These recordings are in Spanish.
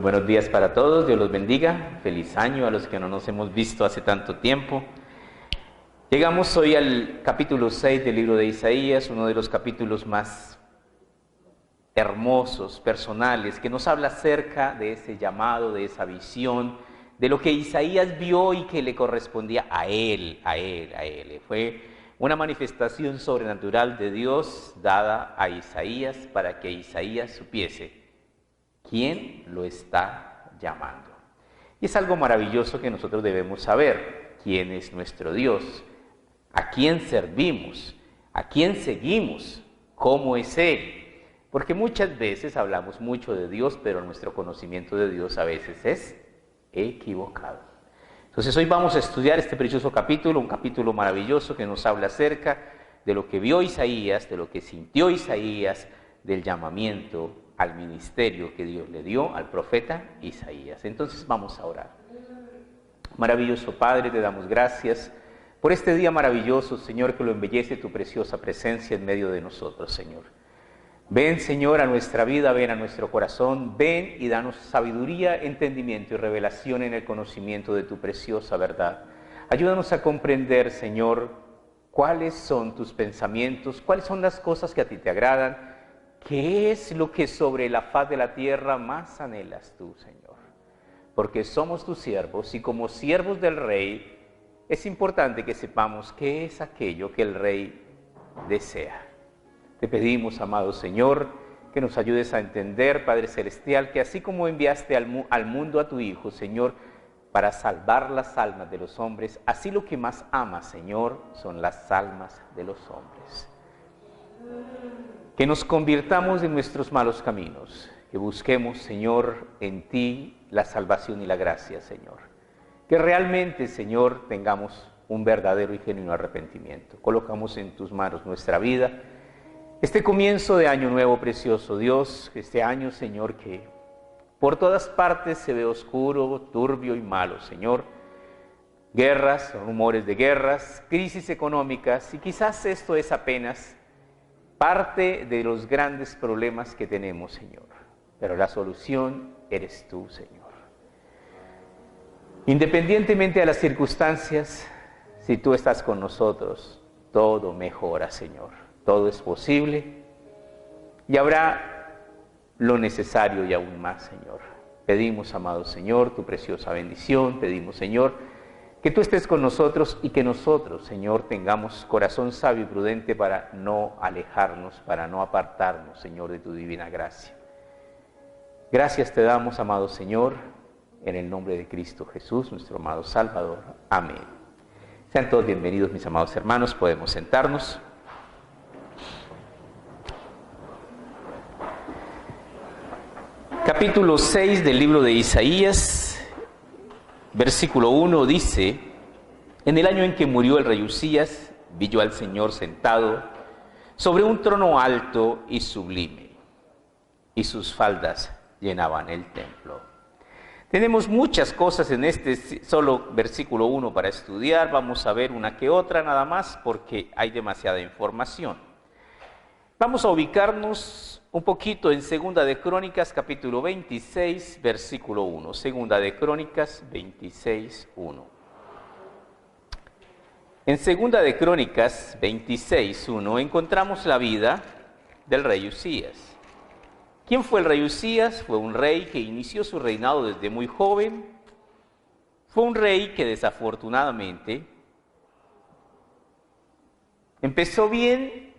Buenos días para todos, Dios los bendiga, feliz año a los que no nos hemos visto hace tanto tiempo. Llegamos hoy al capítulo 6 del libro de Isaías, uno de los capítulos más hermosos, personales, que nos habla acerca de ese llamado, de esa visión, de lo que Isaías vio y que le correspondía a él. Fue una manifestación sobrenatural de Dios dada a Isaías para que Isaías supiese quién lo está llamando. Y es algo maravilloso que nosotros debemos saber: quién es nuestro Dios, a quién servimos, a quién seguimos, cómo es Él. Porque muchas veces hablamos mucho de Dios, pero nuestro conocimiento de Dios a veces es equivocado. Entonces hoy vamos a estudiar este precioso capítulo, un capítulo maravilloso que nos habla acerca de lo que vio Isaías, de lo que sintió Isaías, del llamamiento al ministerio que Dios le dio al profeta Isaías. Entonces vamos a orar. Maravilloso Padre, te damos gracias por este día maravilloso, Señor, que lo embellece tu preciosa presencia en medio de nosotros, Señor. Ven, Señor, a nuestra vida, ven a nuestro corazón, ven y danos sabiduría, entendimiento y revelación en el conocimiento de tu preciosa verdad. Ayúdanos a comprender, Señor, cuáles son tus pensamientos, cuáles son las cosas que a ti te agradan. ¿Qué es lo que sobre la faz de la tierra más anhelas tú, Señor? Porque somos tus siervos y como siervos del Rey es importante que sepamos qué es aquello que el Rey desea. Te pedimos, amado Señor, que nos ayudes a entender, Padre Celestial, que así como enviaste al mundo a tu Hijo, Señor, para salvar las almas de los hombres, así lo que más amas, Señor, son las almas de los hombres. Que nos convirtamos en nuestros malos caminos, que busquemos, Señor, en ti la salvación y la gracia, Señor. Que realmente, Señor, tengamos un verdadero y genuino arrepentimiento. Colocamos en tus manos nuestra vida, este comienzo de año nuevo, precioso Dios, este año, Señor, que por todas partes se ve oscuro, turbio y malo, Señor. Guerras, rumores de guerras, crisis económicas, y quizás esto es apenas parte de los grandes problemas que tenemos, Señor. Pero la solución eres tú, Señor. Independientemente de las circunstancias, si tú estás con nosotros, todo mejora, Señor. Todo es posible y habrá lo necesario y aún más, Señor. Pedimos, amado Señor, tu preciosa bendición. Pedimos, Señor, que tú estés con nosotros y que nosotros, Señor, tengamos corazón sabio y prudente para no alejarnos, para no apartarnos, Señor, de tu divina gracia. Gracias te damos, amado Señor, en el nombre de Cristo Jesús, nuestro amado Salvador. Amén. Sean todos bienvenidos, mis amados hermanos. Podemos sentarnos. Capítulo 6 del libro de Isaías, versículo 1 dice: en el año en que murió el rey Usías, vi yo al Señor sentado sobre un trono alto y sublime, y sus faldas llenaban el templo. Tenemos muchas cosas en este solo versículo 1 para estudiar. Vamos a ver una que otra nada más porque hay demasiada información. Vamos a ubicarnos un poquito en Segunda de Crónicas, capítulo 26, versículo 1. Segunda de Crónicas 26, 1. En Segunda de Crónicas 26, 1 encontramos la vida del rey Usías. ¿Quién fue el rey Usías? Fue un rey que inició su reinado desde muy joven. Fue un rey que desafortunadamente empezó bien,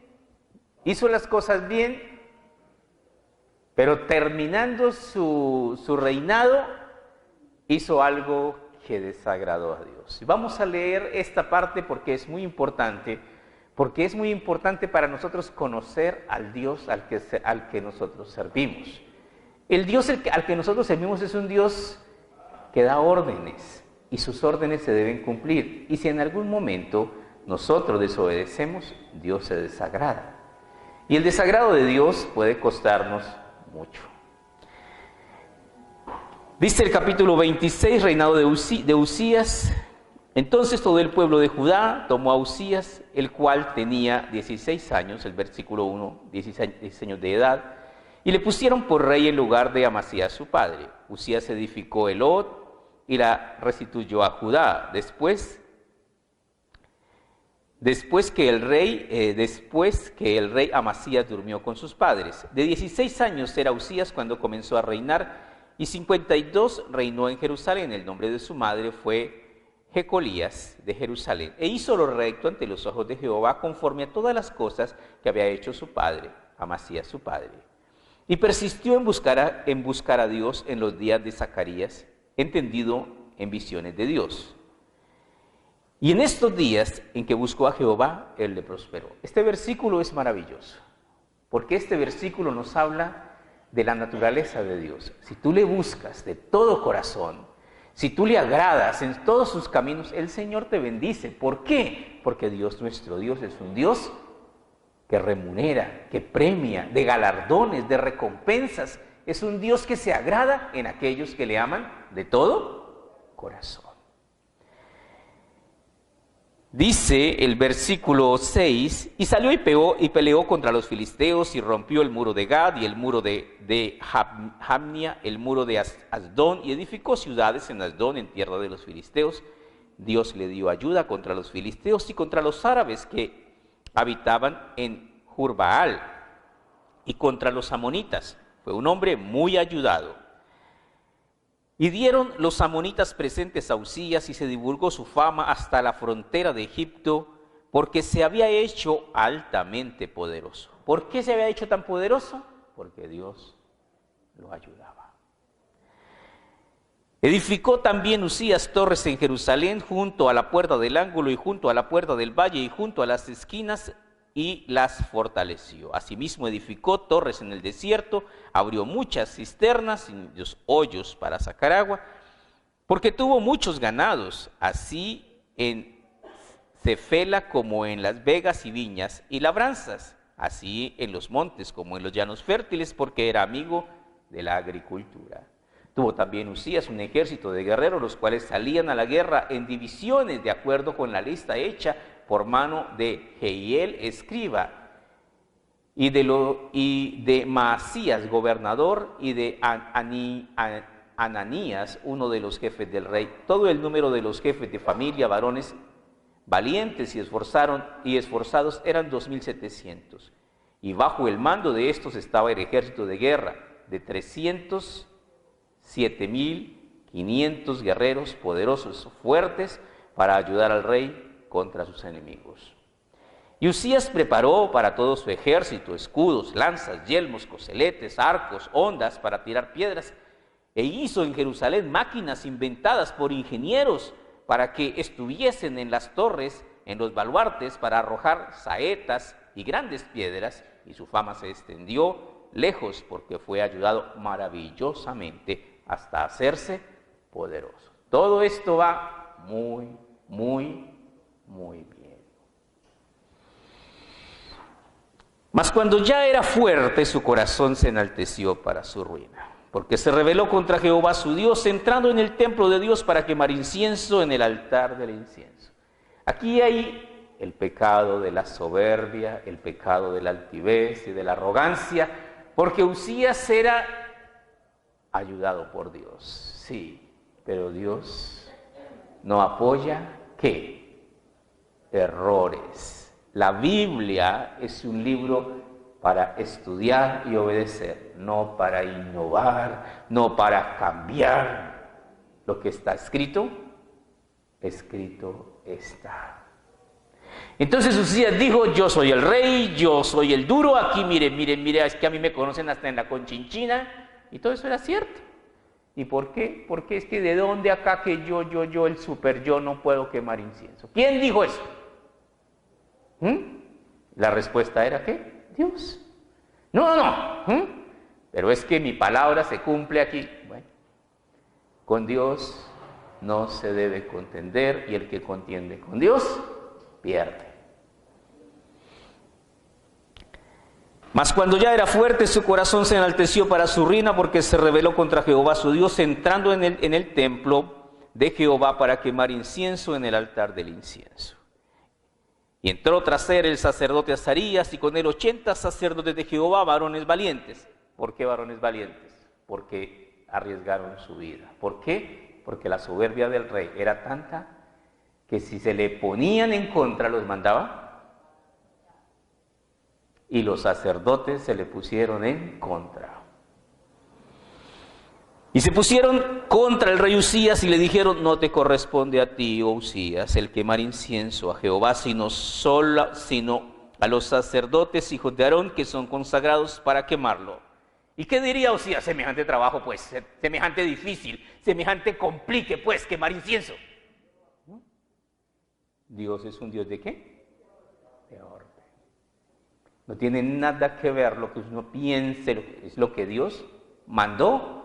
hizo las cosas bien, pero terminando su reinado, hizo algo que desagradó a Dios. Y vamos a leer esta parte porque es muy importante para nosotros conocer al Dios al que nosotros servimos. El Dios al que nosotros servimos es un Dios que da órdenes, y sus órdenes se deben cumplir. Y si en algún momento nosotros desobedecemos, Dios se desagrada. Y el desagrado de Dios puede costarnos mucho. Dice el capítulo 26, reinado de Usías. Entonces todo el pueblo de Judá tomó a Usías, el cual tenía 16 años, el versículo 1, 16 años de edad, y le pusieron por rey en lugar de Amasías su padre. Usías edificó Elot y la restituyó a Judá. Después que el rey Amasías durmió con sus padres. De 16 años era Usías cuando comenzó a reinar, y 52 reinó en Jerusalén. El nombre de su madre fue Jecolías de Jerusalén. E hizo lo recto ante los ojos de Jehová, conforme a todas las cosas que había hecho su padre, Amasías su padre. Y persistió en buscar a Dios en los días de Zacarías, entendido en visiones de Dios. Y en estos días en que buscó a Jehová, él le prosperó. Este versículo es maravilloso, porque este versículo nos habla de la naturaleza de Dios. Si tú le buscas de todo corazón, si tú le agradas en todos sus caminos, el Señor te bendice. ¿Por qué? Porque Dios, nuestro Dios, es un Dios que remunera, que premia, de galardones, de recompensas. Es un Dios que se agrada en aquellos que le aman de todo corazón. Dice el versículo 6, y salió y peleó contra los filisteos, y rompió el muro de Gad y el muro de Jamnia, el muro de Asdón, y edificó ciudades en Asdón, en tierra de los filisteos. Dios le dio ayuda contra los filisteos y contra los árabes que habitaban en Jurbaal, y contra los amonitas. Fue un hombre muy ayudado. Y dieron los amonitas presentes a Usías, y se divulgó su fama hasta la frontera de Egipto, porque se había hecho altamente poderoso. ¿Por qué se había hecho tan poderoso? Porque Dios lo ayudaba. Edificó también Usías torres en Jerusalén, junto a la puerta del ángulo y junto a la puerta del valle y junto a las esquinas, y las fortaleció. Asimismo edificó torres en el desierto, abrió muchas cisternas y los hoyos para sacar agua, porque tuvo muchos ganados, así en Cefela como en las vegas y viñas y labranzas, así en los montes como en los llanos fértiles, porque era amigo de la agricultura. Tuvo también Usías un ejército de guerreros, los cuales salían a la guerra en divisiones de acuerdo con la lista hecha por mano de Jehiel, escriba, y de Maasías, gobernador, y de Ananías, uno de los jefes del rey. Todo el número de los jefes de familia, varones valientes y esforzados, eran 2700. Y bajo el mando de estos estaba el ejército de guerra de 307.500 guerreros poderosos, fuertes, para ayudar al rey contra sus enemigos. Y Usías preparó para todo su ejército escudos, lanzas, yelmos, coseletes, arcos, hondas para tirar piedras, e hizo en Jerusalén máquinas inventadas por ingenieros para que estuviesen en las torres, en los baluartes, para arrojar saetas y grandes piedras, y su fama se extendió lejos porque fue ayudado maravillosamente hasta hacerse poderoso. Todo esto va muy bien. Mas cuando ya era fuerte, su corazón se enalteció para su ruina, porque se rebeló contra Jehová su Dios, entrando en el templo de Dios para quemar incienso en el altar del incienso. Aquí hay el pecado de la soberbia, el pecado de la altivez y de la arrogancia, porque Usías era ayudado por Dios, sí, pero Dios no apoya, ¿qué? Errores. La Biblia es un libro para estudiar y obedecer, no para innovar, no para cambiar. Lo que está escrito, escrito está. Entonces Usías dijo: yo soy el rey, yo soy el duro, aquí mire, es que a mí me conocen hasta en la Conchinchina, y todo eso era cierto. ¿Y por qué? Porque es que de dónde acá que yo, el super yo, no puedo quemar incienso. ¿Quién dijo eso? La respuesta era ¿qué? Dios. No. Pero es que mi palabra se cumple aquí. Bueno, con Dios no se debe contender, y el que contiende con Dios pierde. Mas cuando ya era fuerte, su corazón se enalteció para su ruina, porque se rebeló contra Jehová su Dios, entrando en el templo de Jehová para quemar incienso en el altar del incienso. Y entró tras él el sacerdote Azarías, y con él 80 sacerdotes de Jehová, varones valientes. ¿Por qué varones valientes? Porque arriesgaron su vida. ¿Por qué? Porque la soberbia del rey era tanta que si se le ponían en contra los mandaba, y los sacerdotes se le pusieron en contra. Y se pusieron contra el rey Usías y le dijeron: no te corresponde a ti, oh Usías, el quemar incienso a Jehová, sino a los sacerdotes hijos de Aarón, que son consagrados para quemarlo. ¿Y qué diría Usías? Semejante trabajo, pues, semejante difícil, semejante complique, pues, quemar incienso. Dios es un Dios ¿de qué? De orden. No tiene nada que ver lo que uno piense, es lo que Dios mandó.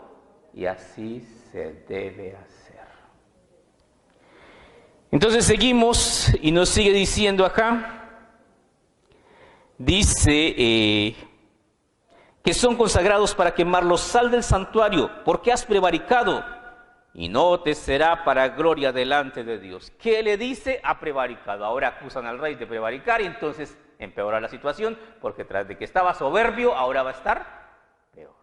Y así se debe hacer. Entonces seguimos y nos sigue diciendo acá. Dice que son consagrados para quemarlos. Sal del santuario, porque has prevaricado, y no te será para gloria delante de Dios. ¿Qué le dice? Ha prevaricado. Ahora acusan al rey de prevaricar y entonces empeora la situación, porque tras de que estaba soberbio, ahora va a estar peor.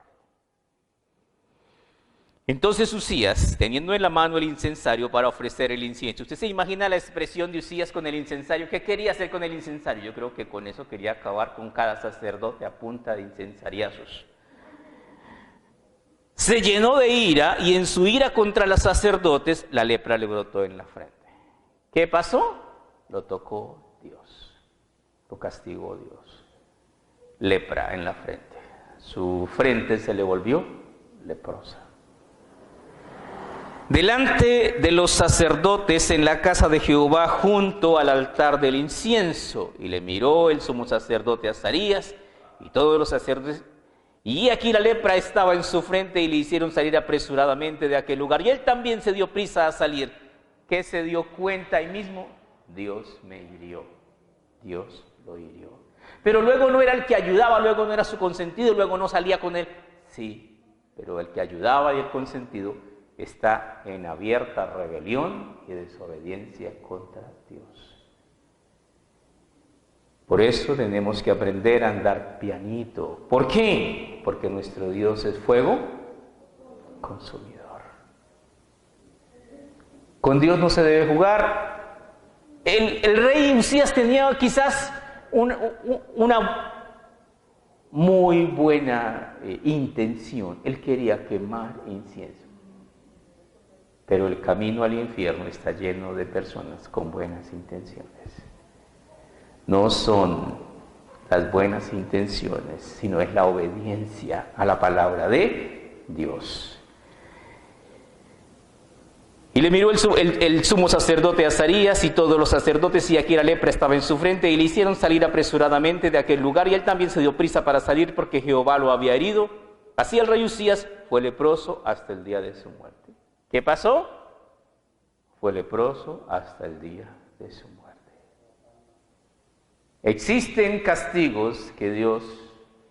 Entonces Usías, teniendo en la mano el incensario para ofrecer el incienso. ¿Usted se imagina la expresión de Usías con el incensario? ¿Qué quería hacer con el incensario? Yo creo que con eso quería acabar con cada sacerdote a punta de incensariazos. Se llenó de ira y en su ira contra los sacerdotes la lepra le brotó en la frente. ¿Qué pasó? Lo tocó Dios, lo castigó Dios. Lepra en la frente. Su frente se le volvió leprosa. Delante de los sacerdotes en la casa de Jehová junto al altar del incienso, y le miró el sumo sacerdote Azarías y todos los sacerdotes, y aquí la lepra estaba en su frente y le hicieron salir apresuradamente de aquel lugar, y él también se dio prisa a salir. ¿Qué se dio cuenta ahí mismo? Dios me hirió, Dios lo hirió. Pero luego no era el que ayudaba, luego no era su consentido, luego no salía con él. Sí, pero el que ayudaba y el consentido está en abierta rebelión y desobediencia contra Dios. Por eso tenemos que aprender a andar pianito. ¿Por qué? Porque nuestro Dios es fuego consumidor. Con Dios no se debe jugar. El rey Usías tenía quizás una muy buena intención. Él quería quemar incienso. Pero el camino al infierno está lleno de personas con buenas intenciones. No son las buenas intenciones, sino es la obediencia a la palabra de Dios. Y le miró el sumo sacerdote Azarías y todos los sacerdotes, y aquí la lepra estaba en su frente, y le hicieron salir apresuradamente de aquel lugar, y él también se dio prisa para salir porque Jehová lo había herido. Así el rey Usías fue leproso hasta el día de su muerte. ¿Qué pasó? Fue leproso hasta el día de su muerte. Existen castigos que Dios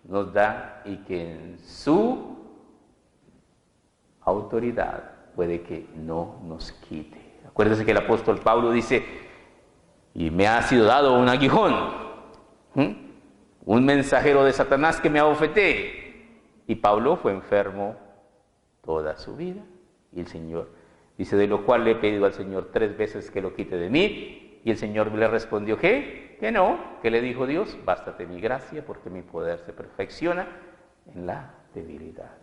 nos da y que en su autoridad puede que no nos quite. Acuérdense que el apóstol Pablo dice: y me ha sido dado un aguijón, un mensajero de Satanás que me abofetee. Y Pablo fue enfermo toda su vida. Y el Señor dice: de lo cual le he pedido al Señor 3 veces que lo quite de mí. Y el Señor le respondió que no. ¿Qué le dijo Dios? Bástate mi gracia, porque mi poder se perfecciona en la debilidad.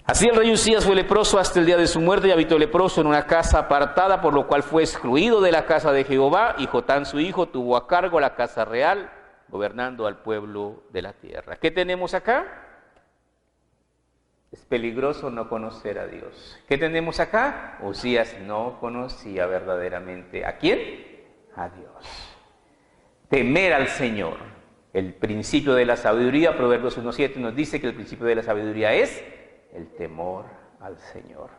Así el rey Usías fue leproso hasta el día de su muerte, y habitó leproso en una casa apartada, por lo cual fue excluido de la casa de Jehová, y Jotán su hijo tuvo a cargo la casa real, gobernando al pueblo de la tierra. ¿Qué tenemos acá? Es peligroso no conocer a Dios. ¿Qué tenemos acá? Usías no conocía verdaderamente ¿a quién? A Dios. Temer al Señor. El principio de la sabiduría, Proverbios 1:7 nos dice que el principio de la sabiduría es el temor al Señor.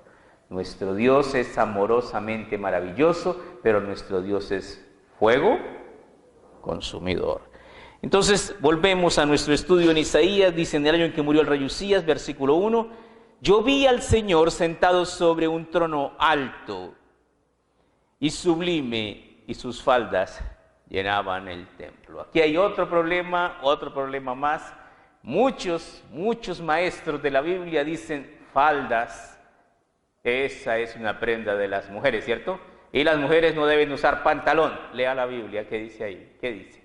Nuestro Dios es amorosamente maravilloso, pero nuestro Dios es fuego consumidor. Entonces volvemos a nuestro estudio en Isaías. Dice: en el año en que murió el rey Usías, versículo 1, yo vi al Señor sentado sobre un trono alto y sublime, y sus faldas llenaban el templo. Aquí hay otro problema más. Muchos maestros de la Biblia dicen faldas, esa es una prenda de las mujeres, ¿cierto? Y las mujeres no deben usar pantalón. Lea la Biblia, ¿qué dice ahí? ¿Qué dice?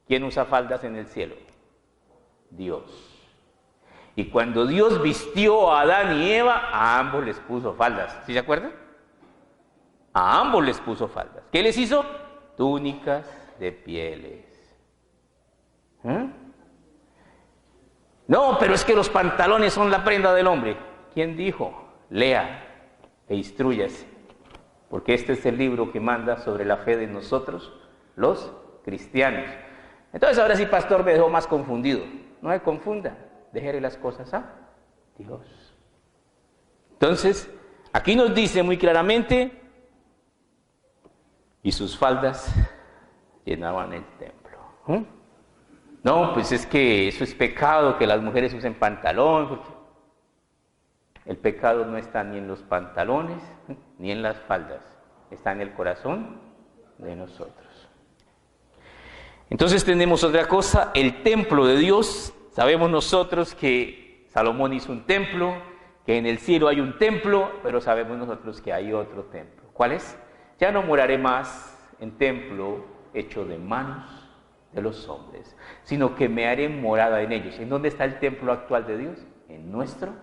¿Quién usa faldas en el cielo? Dios. Y cuando Dios vistió a Adán y Eva, a ambos les puso faldas. ¿Sí se acuerdan? A ambos les puso faldas. ¿Qué les hizo? Túnicas de pieles. No, pero es que los pantalones son la prenda del hombre. ¿Quién dijo? Lea e instrúyase, porque este es el libro que manda sobre la fe de nosotros, los cristianos. Entonces ahora sí, pastor, me dejó más confundido. No me confunda, déjele las cosas a Dios. Entonces, aquí nos dice muy claramente, y sus faldas llenaban el templo. No, pues es que eso es pecado, que las mujeres usen pantalón, porque el pecado no está ni en los pantalones, ni en las faldas, está en el corazón de nosotros. Entonces tenemos otra cosa, el templo de Dios. Sabemos nosotros que Salomón hizo un templo, que en el cielo hay un templo, pero sabemos nosotros que hay otro templo. ¿Cuál es? Ya no moraré más en templo hecho de manos de los hombres, sino que me haré morada en ellos. ¿En dónde está el templo actual de Dios? En nuestro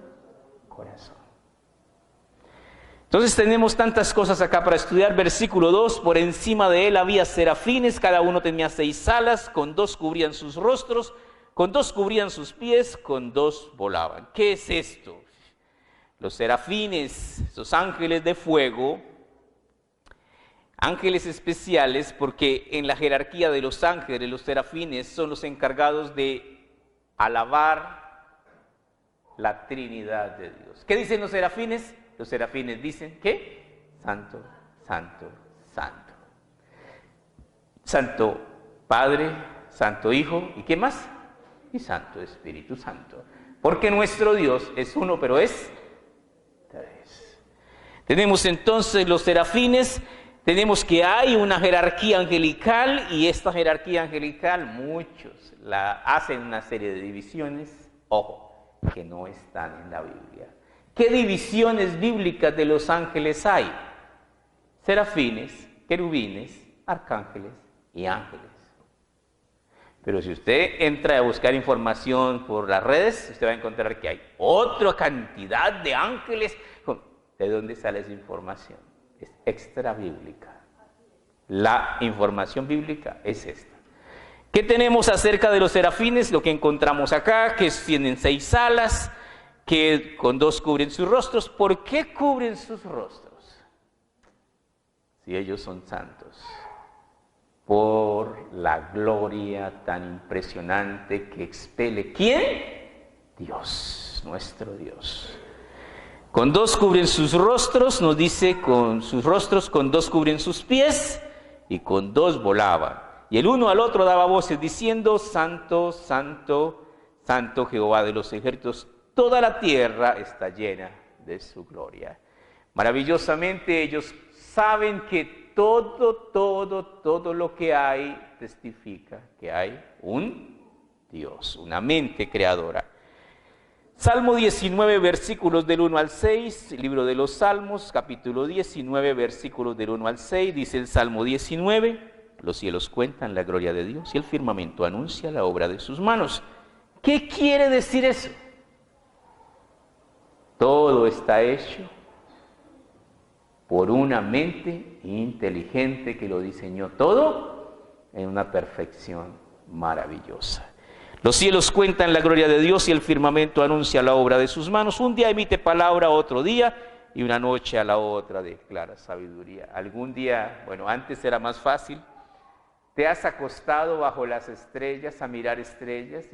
corazón. Entonces tenemos tantas cosas acá para estudiar. Versículo 2, por encima de él había serafines, cada uno tenía 6 alas, con 2 cubrían sus rostros, con 2 cubrían sus pies, con 2 volaban. ¿Qué es esto? Los serafines, esos ángeles de fuego, ángeles especiales, porque en la jerarquía de los ángeles, los serafines son los encargados de alabar la Trinidad de Dios. ¿Qué dicen los serafines? Los serafines dicen, ¿qué? Santo, santo, santo. Santo Padre, Santo Hijo, ¿y qué más? Y Santo Espíritu Santo. Porque nuestro Dios es uno, pero es 3. Tenemos entonces los serafines, tenemos que hay una jerarquía angelical, y esta jerarquía angelical muchos la hacen una serie de divisiones, ojo, que no están en la Biblia. ¿Qué divisiones bíblicas de los ángeles hay? Serafines, querubines, arcángeles y ángeles. Pero si usted entra a buscar información por las redes, usted va a encontrar que hay otra cantidad de ángeles. ¿De dónde sale esa información? Es extra bíblica. La información bíblica es esta. ¿Qué tenemos acerca de los serafines? Lo que encontramos acá, que tienen 6 alas, que con 2 cubren sus rostros. ¿Por qué cubren sus rostros? Si ellos son santos. Por la gloria tan impresionante que expele. ¿Quién? Dios, nuestro Dios. Con 2 cubren sus rostros, nos dice, con sus rostros, con 2 cubren sus pies, y con 2 volaban. Y el uno al otro daba voces diciendo, Santo, Santo, Santo Jehová de los ejércitos, toda la tierra está llena de su gloria. Maravillosamente ellos saben que todo lo que hay testifica que hay un Dios, una mente creadora. Salmo 19, versículos del 1 al 6, libro de los Salmos, capítulo 19, versículos del 1 al 6, dice el Salmo 19, los cielos cuentan la gloria de Dios y el firmamento anuncia la obra de sus manos. ¿Qué quiere decir eso? Todo está hecho por una mente inteligente que lo diseñó todo en una perfección maravillosa. Los cielos cuentan la gloria de Dios y el firmamento anuncia la obra de sus manos. Un día emite palabra, otro día, y una noche a la otra declara sabiduría. Algún día, bueno, antes era más fácil, te has acostado bajo las estrellas a mirar estrellas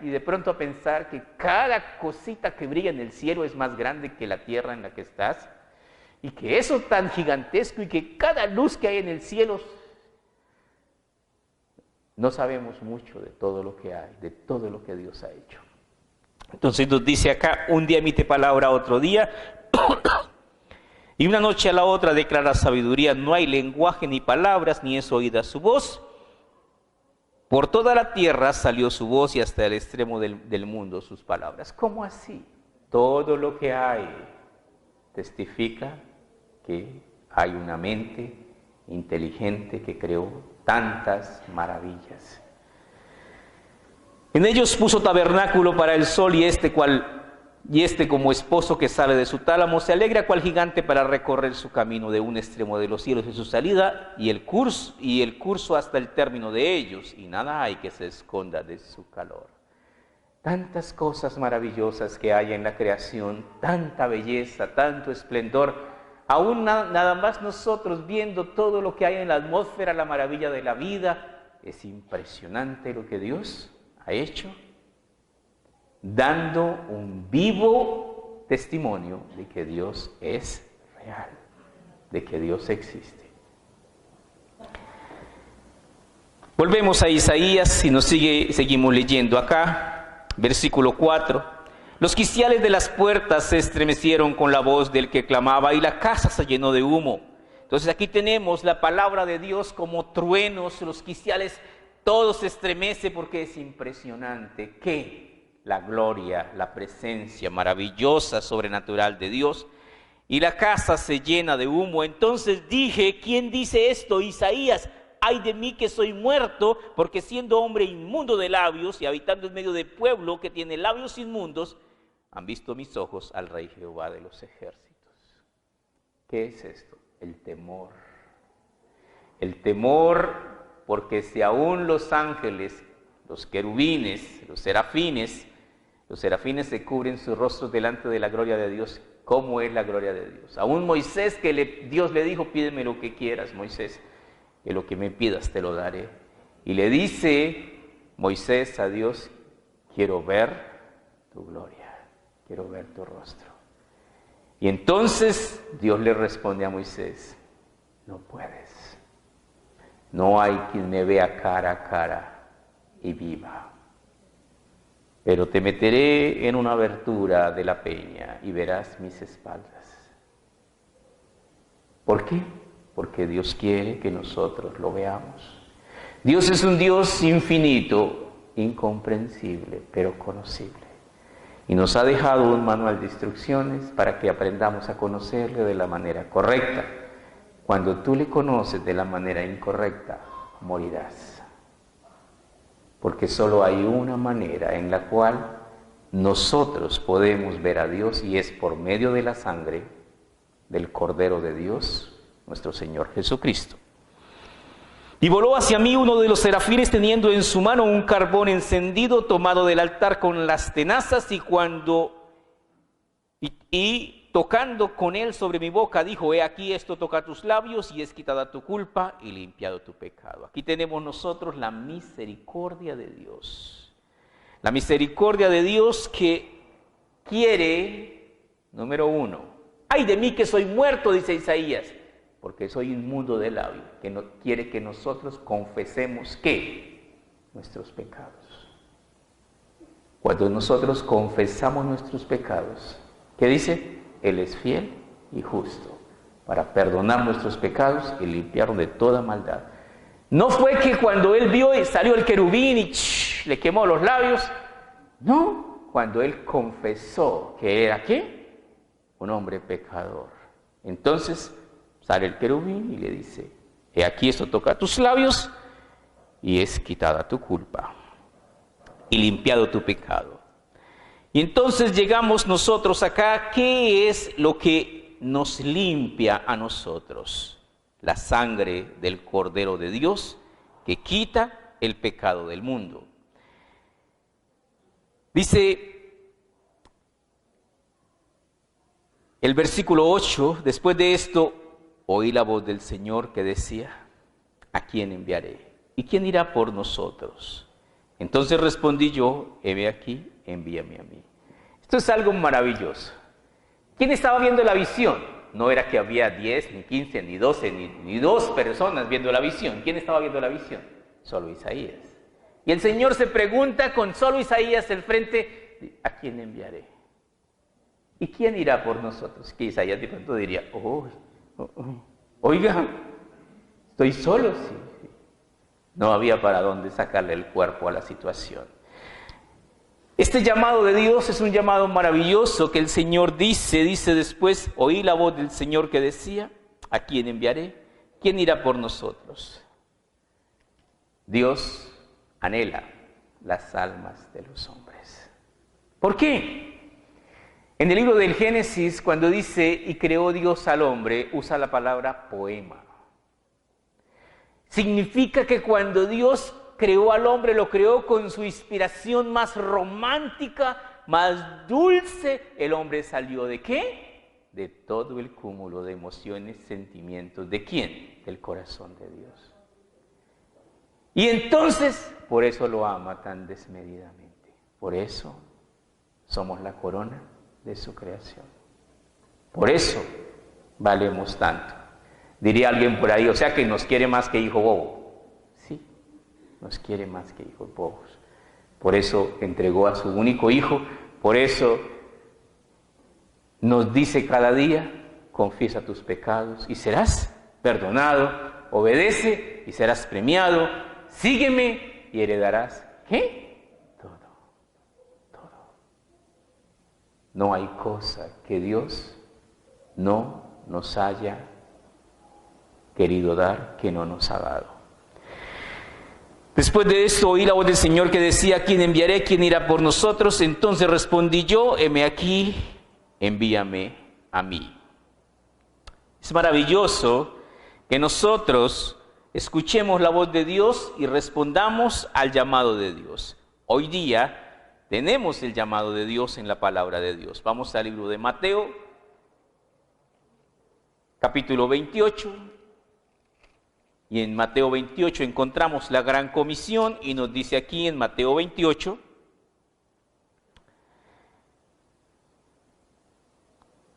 y de pronto a pensar que cada cosita que brilla en el cielo es más grande que la tierra en la que estás, y que eso tan gigantesco y que cada luz que hay en el cielo, no sabemos mucho de todo lo que hay, de todo lo que Dios ha hecho. Entonces nos dice acá, un día emite palabra, otro día, y una noche a la otra declara sabiduría. No hay lenguaje ni palabras, ni es oída su voz. Por toda la tierra salió su voz y hasta el extremo del mundo sus palabras. ¿Cómo así? Todo lo que hay testifica que hay una mente inteligente que creó tantas maravillas. En ellos puso tabernáculo para el sol y este como esposo que sale de su tálamo se alegra cual gigante para recorrer su camino de un extremo de los cielos de su salida y el curso hasta el término de ellos, y nada hay que se esconda de su calor. Tantas cosas maravillosas que hay en la creación, tanta belleza, tanto esplendor, aún nada más nosotros viendo todo lo que hay en la atmósfera, la maravilla de la vida, es impresionante lo que Dios ha hecho, dando un vivo testimonio de que Dios es real, de que Dios existe. Volvemos a Isaías y seguimos leyendo acá, versículo 4. Los quiciales de las puertas se estremecieron con la voz del que clamaba y la casa se llenó de humo. Entonces aquí tenemos la palabra de Dios como truenos, los quiciales, todo se estremece porque es impresionante que la gloria, la presencia maravillosa, sobrenatural de Dios, y la casa se llena de humo. Entonces dije, ¿quién dice esto? Isaías, ay de mí que soy muerto, porque siendo hombre inmundo de labios y habitando en medio de pueblo que tiene labios inmundos, han visto mis ojos al Rey Jehová de los ejércitos. ¿Qué es esto? El temor. El temor, porque si aún los ángeles, los querubines, los serafines se cubren sus rostros delante de la gloria de Dios. ¿Cómo es la gloria de Dios? Aún Moisés, Dios le dijo, pídeme lo que quieras, Moisés, que lo que me pidas te lo daré. Y le dice Moisés a Dios, quiero ver tu gloria, quiero ver tu rostro. Y entonces Dios le responde a Moisés, no puedes. No hay quien me vea cara a cara y viva. Pero te meteré en una abertura de la peña y verás mis espaldas. ¿Por qué? Porque Dios quiere que nosotros lo veamos. Dios es un Dios infinito, incomprensible, pero conocible. Y nos ha dejado un manual de instrucciones para que aprendamos a conocerle de la manera correcta. Cuando tú le conoces de la manera incorrecta, morirás. Porque solo hay una manera en la cual nosotros podemos ver a Dios y es por medio de la sangre del Cordero de Dios, nuestro Señor Jesucristo. Y voló hacia mí uno de los serafines teniendo en su mano un carbón encendido tomado del altar con las tenazas y tocando con él sobre mi boca, dijo, he aquí esto toca tus labios y es quitada tu culpa y limpiado tu pecado. Aquí tenemos nosotros la misericordia de Dios. La misericordia de Dios que quiere, número uno, ay de mí que soy muerto, dice Isaías, porque soy inmundo de labio, que no quiere que nosotros confesemos ¿qué? Nuestros pecados. Cuando nosotros confesamos nuestros pecados, ¿qué dice? Él es fiel y justo para perdonar nuestros pecados y limpiarnos de toda maldad. No fue que cuando él vio y salió el querubín y le quemó los labios. No, cuando él confesó que era ¿qué? Un hombre pecador. Entonces sale el querubín y le dice, he aquí esto toca tus labios y es quitada tu culpa y limpiado tu pecado. Y entonces llegamos nosotros acá, ¿qué es lo que nos limpia a nosotros? La sangre del Cordero de Dios que quita el pecado del mundo. Dice el versículo 8, después de esto, oí la voz del Señor que decía, ¿a quién enviaré? ¿Y quién irá por nosotros? Entonces respondí yo, heme aquí, envíame a mí. Esto es algo maravilloso. ¿Quién estaba viendo la visión? No era que había 10, ni 15, ni 12, ni 2 personas viendo la visión. ¿Quién estaba viendo la visión? Solo Isaías. Y el Señor se pregunta con solo Isaías al frente, ¿a quién enviaré? ¿Y quién irá por nosotros? Que Isaías de pronto diría, oiga, estoy solo, sí. No había para dónde sacarle el cuerpo a la situación. Este llamado de Dios es un llamado maravilloso que el Señor dice después, oí la voz del Señor que decía, ¿a quién enviaré? ¿Quién irá por nosotros? Dios anhela las almas de los hombres. ¿Por qué? En el libro del Génesis, cuando dice, y creó Dios al hombre, usa la palabra poema. Significa que cuando Dios creó al hombre, lo creó con su inspiración más romántica, más dulce. El hombre salió ¿de qué? De todo el cúmulo de emociones, sentimientos. ¿De quién? Del corazón de Dios. Y entonces, por eso lo ama tan desmedidamente. Por eso somos la corona de su creación. Por eso valemos tanto. Diría alguien por ahí, o sea que nos quiere más que hijo bobo. Sí, nos quiere más que hijos bobos. Por eso entregó a su único hijo, por eso nos dice cada día, confiesa tus pecados y serás perdonado, obedece y serás premiado, sígueme y heredarás, ¿qué? Todo. No hay cosa que Dios no nos haya querido dar que no nos ha dado. Después de esto oí la voz del Señor que decía, ¿quién enviaré? ¿Quién irá por nosotros? Entonces respondí yo, heme aquí, envíame a mí. Es maravilloso que nosotros escuchemos la voz de Dios y respondamos al llamado de Dios. Hoy día tenemos el llamado de Dios en la palabra de Dios. Vamos al libro de Mateo, capítulo 28. Y en Mateo 28 encontramos la gran comisión y nos dice aquí en Mateo 28,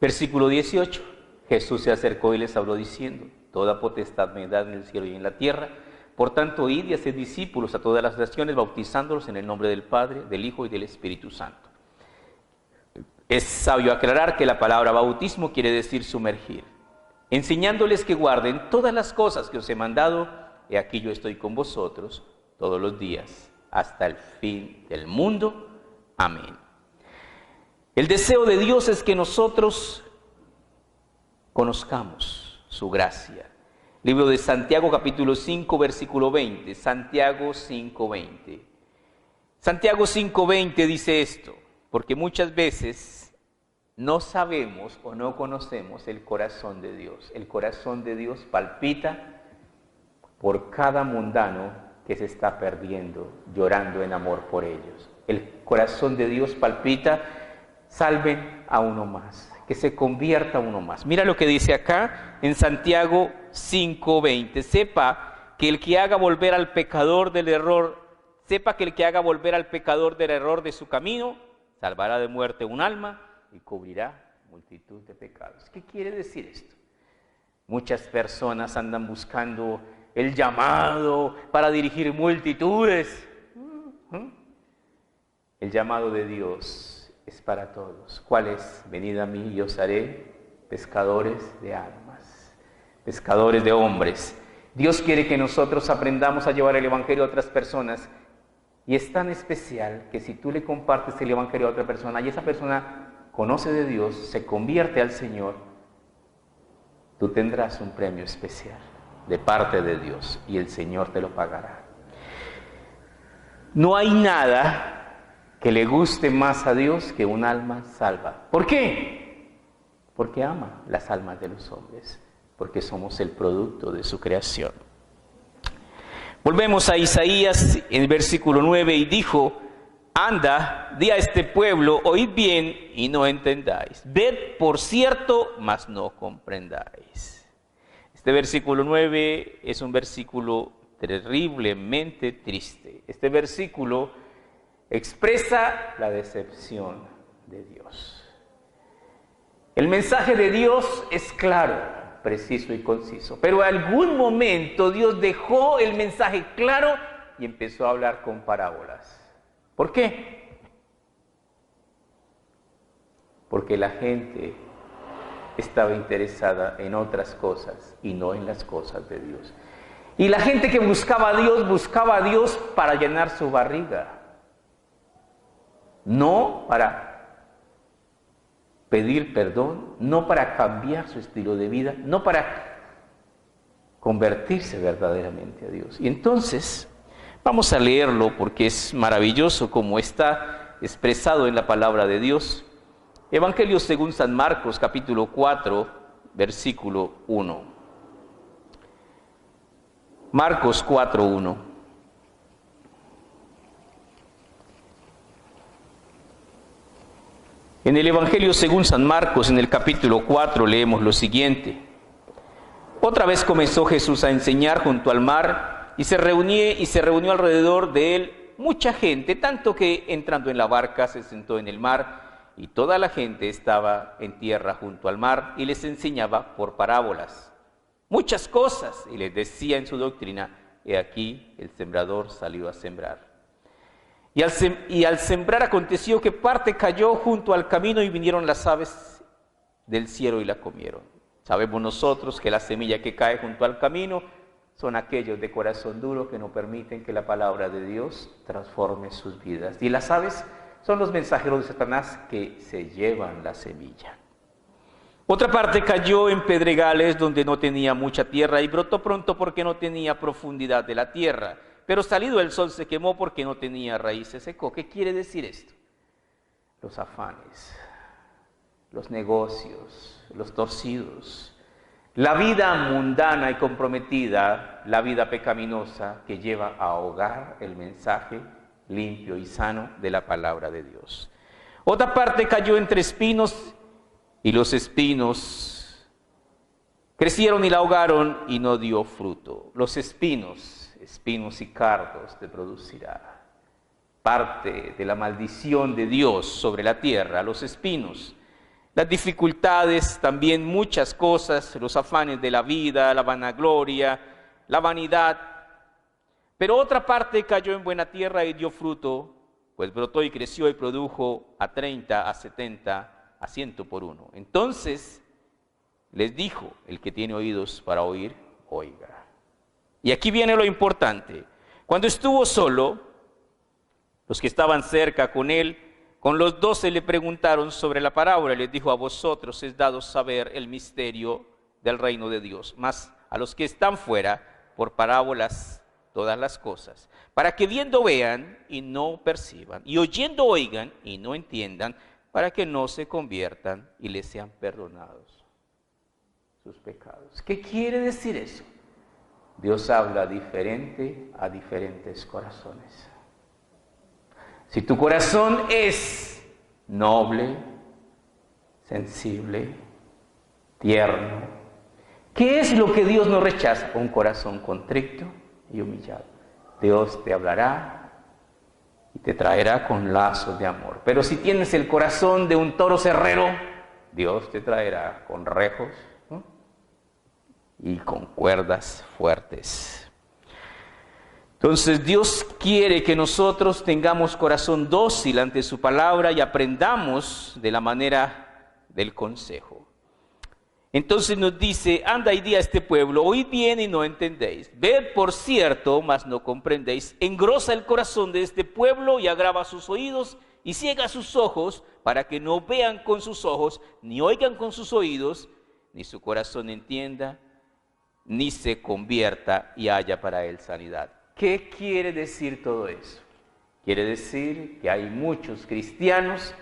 versículo 18, Jesús se acercó y les habló diciendo, toda potestad me da en el cielo y en la tierra, por tanto id y haced discípulos a todas las naciones, bautizándolos en el nombre del Padre, del Hijo y del Espíritu Santo. Es sabio aclarar que la palabra bautismo quiere decir sumergir. Enseñándoles que guarden todas las cosas que os he mandado, he aquí yo estoy con vosotros todos los días, hasta el fin del mundo. Amén. El deseo de Dios es que nosotros conozcamos su gracia. Libro de Santiago, capítulo 5, versículo 20. Santiago 5:20. Santiago 5:20 dice esto, porque muchas veces no sabemos o no conocemos el corazón de Dios. El corazón de Dios palpita por cada mundano que se está perdiendo, llorando en amor por ellos. El corazón de Dios palpita, salven a uno más, que se convierta uno más. Mira lo que dice acá en Santiago 5:20. Sepa que el que haga volver al pecador del error, de su camino, salvará de muerte un alma y cubrirá multitud de pecados. ¿Qué quiere decir esto? Muchas personas andan buscando el llamado para dirigir multitudes. El llamado de Dios es para todos. ¿Cuál es? Venid a mí y os haré pescadores de almas, pescadores de hombres. Dios quiere que nosotros aprendamos a llevar el evangelio a otras personas. Y es tan especial que si tú le compartes el evangelio a otra persona y esa persona conoce de Dios, se convierte al Señor, tú tendrás un premio especial de parte de Dios y el Señor te lo pagará. No hay nada que le guste más a Dios que un alma salva. ¿Por qué? Porque ama las almas de los hombres, porque somos el producto de su creación. Volvemos a Isaías en el versículo 9 y dijo, anda, di a este pueblo, oíd bien y no entendáis. Ved por cierto, mas no comprendáis. Este versículo 9 es un versículo terriblemente triste. Este versículo expresa la decepción de Dios. El mensaje de Dios es claro, preciso y conciso. Pero en algún momento Dios dejó el mensaje claro y empezó a hablar con parábolas. ¿Por qué? Porque la gente estaba interesada en otras cosas y no en las cosas de Dios. Y la gente que buscaba a Dios para llenar su barriga, no para pedir perdón, no para cambiar su estilo de vida, no para convertirse verdaderamente a Dios. Y entonces, vamos a leerlo porque es maravilloso como está expresado en la palabra de Dios. Evangelio según San Marcos, capítulo 4, versículo 1. Marcos 4:1. En el Evangelio según San Marcos, en el capítulo 4, leemos lo siguiente. Otra vez comenzó Jesús a enseñar junto al mar y se reunió alrededor de él mucha gente, tanto que entrando en la barca se sentó en el mar y toda la gente estaba en tierra junto al mar y les enseñaba por parábolas muchas cosas, y les decía en su doctrina: he aquí el sembrador salió a sembrar. Y al sembrar aconteció que parte cayó junto al camino y vinieron las aves del cielo y la comieron. Sabemos nosotros que la semilla que cae junto al camino son aquellos de corazón duro que no permiten que la palabra de Dios transforme sus vidas. Y las aves son los mensajeros de Satanás que se llevan la semilla. Otra parte cayó en pedregales donde no tenía mucha tierra y brotó pronto porque no tenía profundidad de la tierra. Pero salido el sol se quemó porque no tenía raíz, se secó. ¿Qué quiere decir esto? Los afanes, los negocios, los torcidos, la vida mundana y comprometida, la vida pecaminosa que lleva a ahogar el mensaje limpio y sano de la palabra de Dios. Otra parte cayó entre espinos y los espinos crecieron y la ahogaron y no dio fruto. Los espinos y cardos te producirá. Parte de la maldición de Dios sobre la tierra, los espinos. Las dificultades, también muchas cosas, los afanes de la vida, la vanagloria, la vanidad. Pero otra parte cayó en buena tierra y dio fruto, pues brotó y creció y produjo a 30, a 70, a 100 por uno. Entonces les dijo: el que tiene oídos para oír, oiga. Y aquí viene lo importante. Cuando estuvo solo, los que estaban cerca con él, con los 12 le preguntaron sobre la parábola y les dijo: a vosotros es dado saber el misterio del reino de Dios, mas a los que están fuera, por parábolas todas las cosas, para que viendo vean y no perciban, y oyendo oigan y no entiendan, para que no se conviertan y les sean perdonados sus pecados. ¿Qué quiere decir eso? Dios habla diferente a diferentes corazones. Si tu corazón es noble, sensible, tierno, ¿qué es lo que Dios no rechaza? Un corazón contrito y humillado. Dios te hablará y te traerá con lazos de amor. Pero si tienes el corazón de un toro cerrero, Dios te traerá con rejos, ¿no?, y con cuerdas fuertes. Entonces Dios quiere que nosotros tengamos corazón dócil ante su palabra y aprendamos de la manera del consejo. Entonces nos dice: anda y di a este pueblo, oíd bien y no entendéis, ved por cierto, mas no comprendéis, engrosa el corazón de este pueblo y agrava sus oídos y ciega sus ojos, para que no vean con sus ojos, ni oigan con sus oídos, ni su corazón entienda, ni se convierta y haya para él sanidad. ¿Qué quiere decir todo eso? Quiere decir que hay muchos cristianos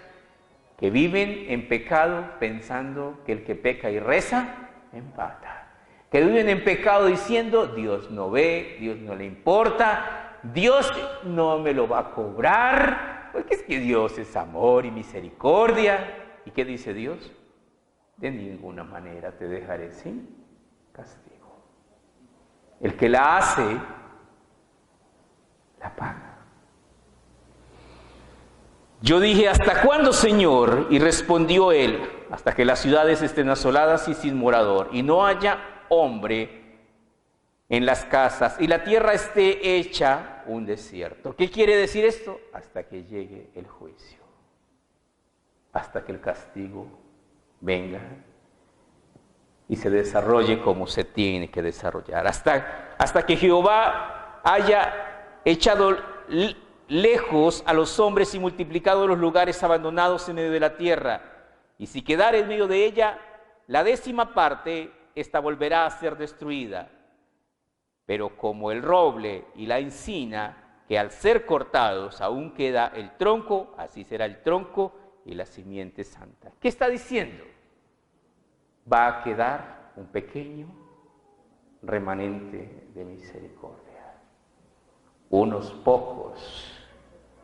que viven en pecado pensando que el que peca y reza, empata. Que viven en pecado diciendo: Dios no ve, Dios no le importa, Dios no me lo va a cobrar, porque es que Dios es amor y misericordia. ¿Y qué dice Dios? De ninguna manera te dejaré sin castigo. El que la hace, la paga. Yo dije: ¿hasta cuándo, Señor? Y respondió él: hasta que las ciudades estén asoladas y sin morador, y no haya hombre en las casas, y la tierra esté hecha un desierto. ¿Qué quiere decir esto? Hasta que llegue el juicio, hasta que el castigo venga y se desarrolle como se tiene que desarrollar. Hasta que Jehová haya echado lejos a los hombres y multiplicado los lugares abandonados en medio de la tierra. Y si quedare en medio de ella, la 10ª parte, esta volverá a ser destruida. Pero como el roble y la encina, que al ser cortados aún queda el tronco, así será el tronco y la simiente santa. ¿Qué está diciendo? Va a quedar un pequeño remanente de misericordia. Unos pocos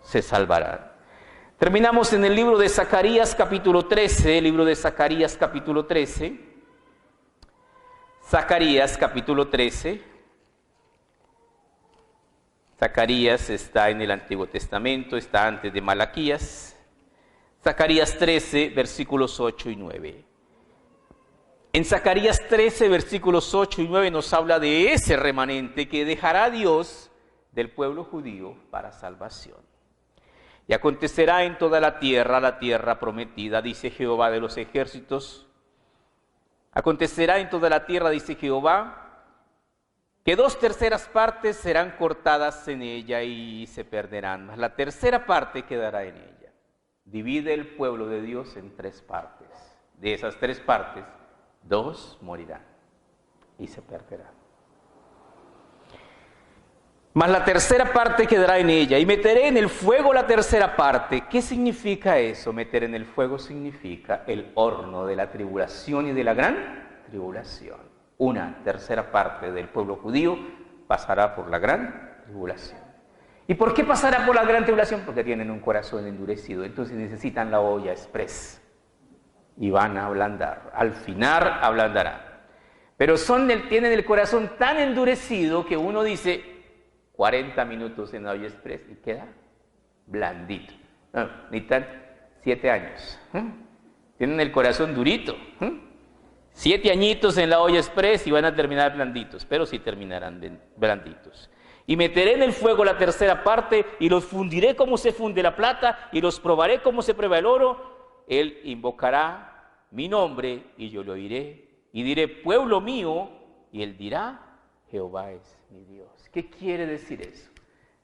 se salvarán. Terminamos en el libro de Zacarías capítulo 13, el libro de Zacarías capítulo 13. Zacarías capítulo 13. Zacarías está en el Antiguo Testamento, está antes de Malaquías. Zacarías 13, versículos 8 y 9. En Zacarías 13, versículos 8 y 9 nos habla de ese remanente que dejará Dios del pueblo judío para salvación. Y acontecerá en toda la tierra prometida, dice Jehová de los ejércitos. Acontecerá en toda la tierra, dice Jehová, que 2/3 partes serán cortadas en ella y se perderán, mas la 1/3 parte quedará en ella. Divide el pueblo de Dios en 3 partes. De esas 3 partes, 2 morirán y se perderán. Mas la 1/3 parte quedará en ella, y meteré en el fuego la 1/3 parte. ¿Qué significa eso? Meter en el fuego significa el horno de la tribulación y de la gran tribulación. 1/3 parte del pueblo judío pasará por la gran tribulación. ¿Y por qué pasará por la gran tribulación? Porque tienen un corazón endurecido, entonces necesitan la olla express y van a ablandar. Al final ablandarán. Pero tienen el corazón tan endurecido que uno dice 40 minutos en la olla express y queda blandito. No, necesitan 7 años. Tienen el corazón durito. 7 añitos en la olla express y van a terminar blanditos, pero sí terminarán blanditos. Y meteré en el fuego la 1/3 parte y los fundiré como se funde la plata y los probaré como se prueba el oro. Él invocará mi nombre y yo lo oiré y diré, pueblo mío, y él dirá, Jehová es mi Dios. ¿Qué quiere decir eso?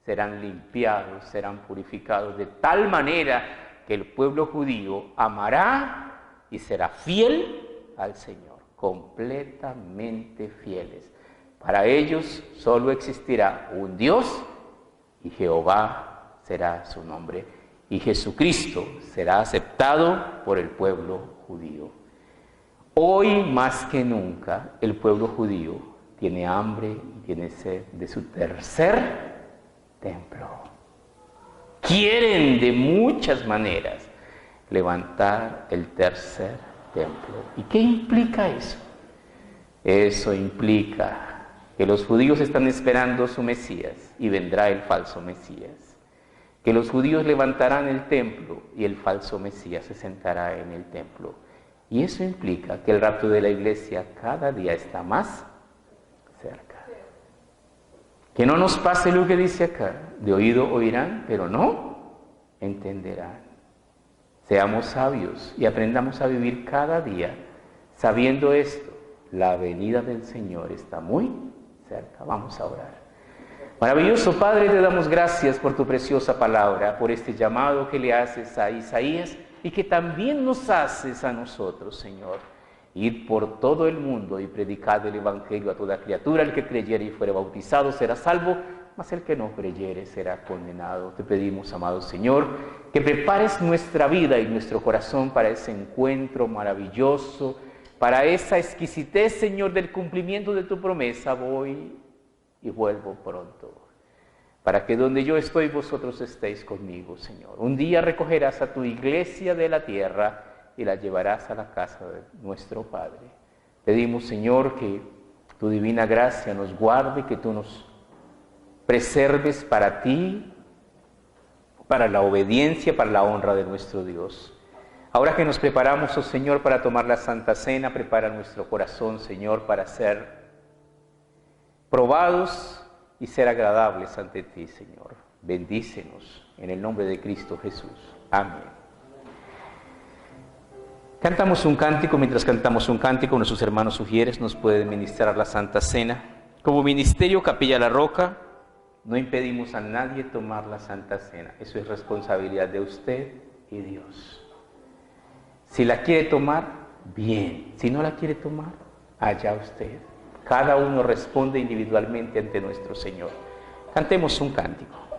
Serán limpiados, serán purificados de tal manera que el pueblo judío amará y será fiel al Señor, completamente fieles. Para ellos solo existirá un Dios y Jehová será su nombre. Y Jesucristo será aceptado por el pueblo judío. Hoy más que nunca el pueblo judío tiene hambre y tiene sed de su 3er templo. Quieren de muchas maneras levantar el 3er templo. ¿Y qué implica eso? Eso implica que los judíos están esperando su Mesías y vendrá el falso Mesías. Que los judíos levantarán el templo y el falso Mesías se sentará en el templo. Y eso implica que el rapto de la iglesia cada día está más cerca. Que no nos pase lo que dice acá, de oído oirán, pero no entenderán. Seamos sabios y aprendamos a vivir cada día sabiendo esto, la venida del Señor está muy cerca. Vamos a orar. Maravilloso Padre, te damos gracias por tu preciosa palabra, por este llamado que le haces a Isaías y que también nos haces a nosotros, Señor. Ir por todo el mundo y predicar el Evangelio a toda criatura. El que creyere y fuere bautizado será salvo, mas el que no creyere será condenado. Te pedimos, amado Señor, que prepares nuestra vida y nuestro corazón para ese encuentro maravilloso, para esa exquisitez, Señor, del cumplimiento de tu promesa. Voy y vuelvo pronto, para que donde yo estoy vosotros estéis conmigo, Señor. Un día recogerás a tu iglesia de la tierra y la llevarás a la casa de nuestro Padre. Pedimos, Señor, que tu divina gracia nos guarde, que tú nos preserves para ti, para la obediencia, para la honra de nuestro Dios. Ahora que nos preparamos, oh Señor, para tomar la Santa Cena, prepara nuestro corazón, Señor, para ser probados y ser agradables ante ti, Señor. Bendícenos en el nombre de Cristo Jesús. Amén. Cantamos un cántico. Mientras cantamos un cántico, nuestros hermanos sugieres nos pueden ministrar la Santa Cena. Como ministerio Capilla La Roca, no impedimos a nadie tomar la Santa Cena. Eso es responsabilidad de usted y Dios. Si la quiere tomar, bien. Si no la quiere tomar, allá usted. Cada uno responde individualmente ante nuestro Señor. Cantemos un cántico.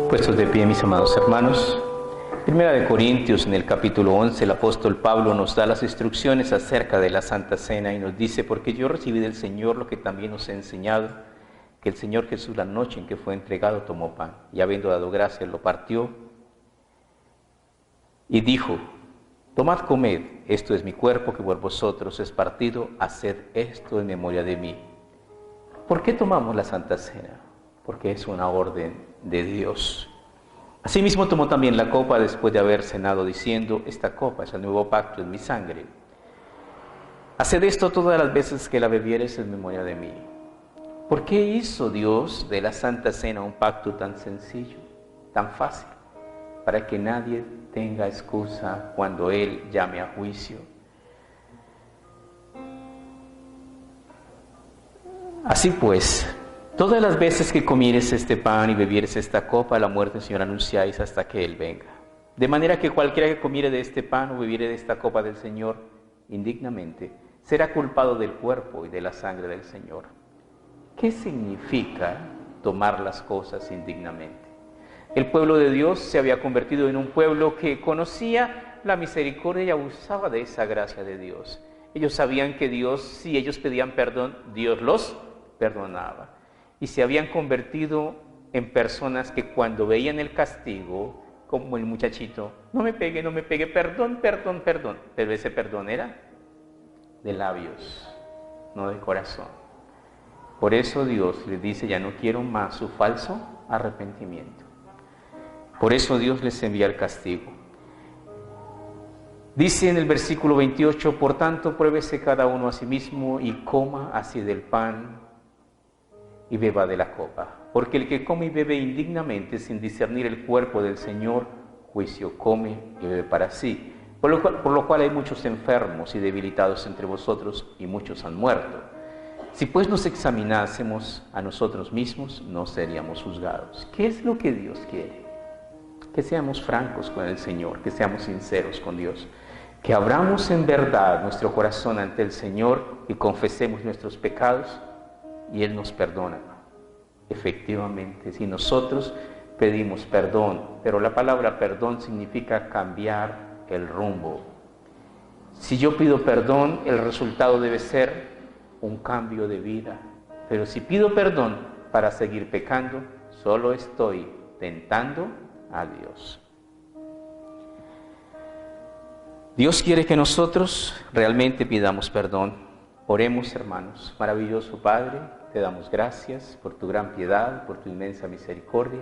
Puestos de pie, mis amados hermanos. Primera de Corintios, en el capítulo 11, el apóstol Pablo nos da las instrucciones acerca de la Santa Cena y nos dice: porque yo recibí del Señor lo que también os he enseñado, que el Señor Jesús, la noche en que fue entregado, tomó pan, y habiendo dado gracias, lo partió y dijo: tomad, comed, esto es mi cuerpo que por vosotros es partido, haced esto en memoria de mí. ¿Por qué tomamos la Santa Cena? Porque es una orden de Dios. Asimismo tomó también la copa después de haber cenado, diciendo: esta copa es el nuevo pacto en mi sangre. Haced esto todas las veces que la bebiereis en memoria de mí. ¿Por qué hizo Dios de la Santa Cena un pacto tan sencillo, tan fácil? Para que nadie tenga excusa cuando Él llame a juicio. Así pues, todas las veces que comieres este pan y bebieres esta copa, la muerte del Señor anunciáis hasta que Él venga. De manera que cualquiera que comiere de este pan o bebiere de esta copa del Señor indignamente, será culpado del cuerpo y de la sangre del Señor. ¿Qué significa tomar las cosas indignamente? El pueblo de Dios se había convertido en un pueblo que conocía la misericordia y abusaba de esa gracia de Dios. Ellos sabían que Dios, si ellos pedían perdón, Dios los perdonaba. Y se habían convertido en personas que cuando veían el castigo, como el muchachito: no me pegue, perdón, perdón, perdón. Pero ese perdón era de labios, no de corazón. Por eso Dios les dice: ya no quiero más su falso arrepentimiento. Por eso Dios les envía el castigo. Dice en el versículo 28: por tanto, pruébese cada uno a sí mismo y coma así del pan y beba de la copa. Porque el que come y bebe indignamente, sin discernir el cuerpo del Señor, juicio come y bebe para sí. Por lo cual hay muchos enfermos y debilitados entre vosotros, y muchos han muerto. Si pues nos examinásemos a nosotros mismos, no seríamos juzgados. ¿Qué es lo que Dios quiere? Que seamos francos con el Señor, que seamos sinceros con Dios, que abramos en verdad nuestro corazón ante el Señor y confesemos nuestros pecados, y Él nos perdona. Efectivamente, si nosotros pedimos perdón, pero la palabra perdón significa cambiar el rumbo. Si yo pido perdón, el resultado debe ser un cambio de vida. Pero si pido perdón para seguir pecando, solo estoy tentando a Dios. Dios quiere que nosotros realmente pidamos perdón. Oremos, hermanos. Maravilloso Padre, te damos gracias por tu gran piedad, por tu inmensa misericordia.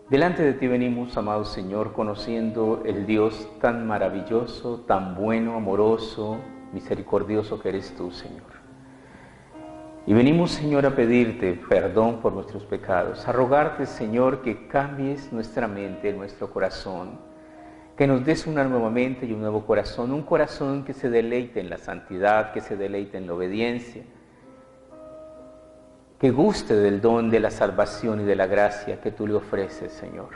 Delante de ti venimos, amado Señor, conociendo el Dios tan maravilloso, tan bueno, amoroso, misericordioso que eres tú, Señor. Y venimos, Señor, a pedirte perdón por nuestros pecados, a rogarte, Señor, que cambies nuestra mente, nuestro corazón, que nos des una nueva mente y un nuevo corazón, un corazón que se deleite en la santidad, que se deleite en la obediencia, que guste del don de la salvación y de la gracia que tú le ofreces, Señor.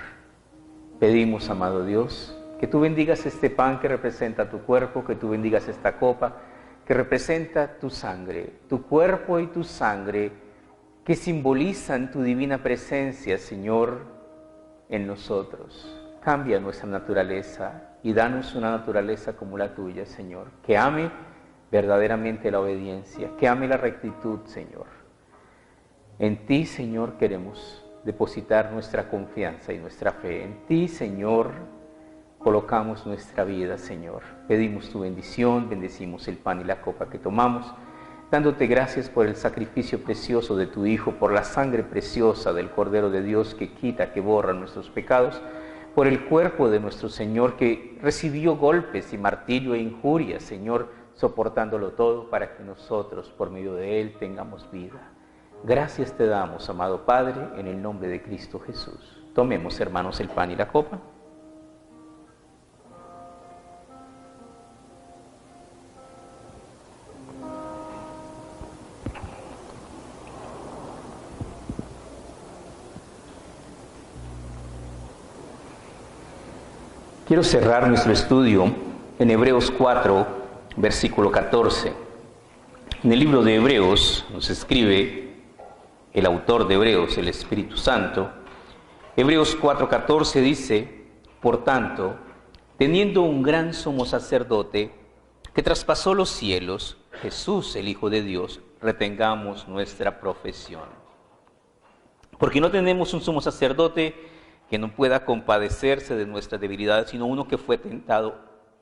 Pedimos, amado Dios, Que tú bendigas este pan que representa tu cuerpo, que tú bendigas esta copa que representa tu sangre, tu cuerpo y tu sangre, que simbolizan tu divina presencia, Señor, en nosotros. Cambia nuestra naturaleza y danos una naturaleza como la tuya, Señor, que ame verdaderamente la obediencia, que ame la rectitud, Señor. En ti, Señor, queremos depositar nuestra confianza y nuestra fe. En ti, Señor, colocamos nuestra vida, Señor. Pedimos tu bendición, bendecimos el pan y la copa que tomamos, dándote gracias por el sacrificio precioso de tu Hijo, por la sangre preciosa del Cordero de Dios que quita, que borra nuestros pecados, por el cuerpo de nuestro Señor que recibió golpes y martirio e injurias, Señor, soportándolo todo para que nosotros, por medio de Él, tengamos vida. Gracias te damos, amado Padre, en el nombre de Cristo Jesús. Tomemos, hermanos, el pan y la copa. Quiero cerrar nuestro estudio en Hebreos 4, versículo 14. En el libro de Hebreos nos escribe el autor de Hebreos, el Espíritu Santo. Hebreos 4:14 dice: por tanto, teniendo un gran sumo sacerdote que traspasó los cielos, Jesús, el Hijo de Dios, retengamos nuestra profesión. Porque no tenemos un sumo sacerdote que no pueda compadecerse de nuestras debilidades, sino uno que fue tentado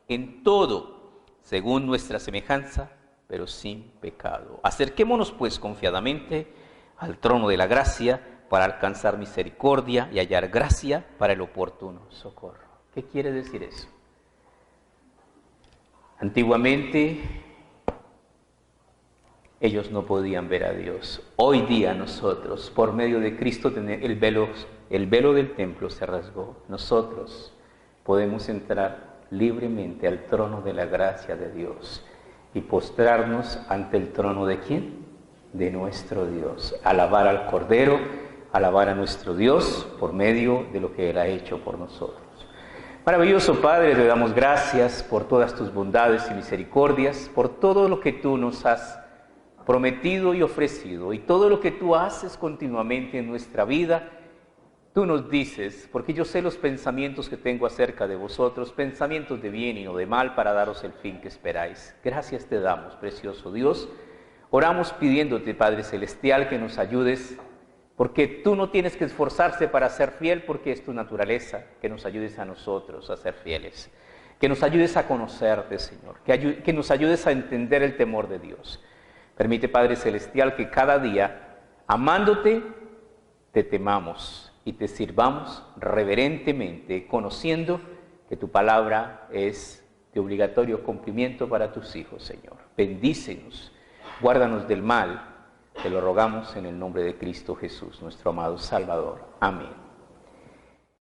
en todo, según nuestra semejanza, pero sin pecado. Acerquémonos pues confiadamente al trono de la gracia para alcanzar misericordia y hallar gracia para el oportuno socorro. ¿Qué quiere decir eso? Antiguamente ellos no podían ver a Dios. Hoy día nosotros, por medio de Cristo, el velo del templo se rasgó. Nosotros podemos entrar libremente al trono de la gracia de Dios y postrarnos ante el trono ¿de quién? De nuestro Dios. Alabar al Cordero, alabar a nuestro Dios por medio de lo que Él ha hecho por nosotros. Maravilloso Padre, te damos gracias por todas tus bondades y misericordias, por todo lo que tú nos has prometido y ofrecido, y todo lo que tú haces continuamente en nuestra vida. Tú nos dices, porque yo sé los pensamientos que tengo acerca de vosotros, pensamientos de bien y no de mal, para daros el fin que esperáis. Gracias te damos, precioso Dios. Oramos pidiéndote, Padre Celestial, que nos ayudes, porque tú no tienes que esforzarse para ser fiel, porque es tu naturaleza, que nos ayudes a nosotros a ser fieles, que nos ayudes a conocerte, Señor, que nos ayudes a entender el temor de Dios. Permite, Padre Celestial, que cada día, amándote, te temamos y te sirvamos reverentemente, conociendo que tu palabra es de obligatorio cumplimiento para tus hijos, Señor. Bendícenos, guárdanos del mal, te lo rogamos en el nombre de Cristo Jesús, nuestro amado Salvador. Amén.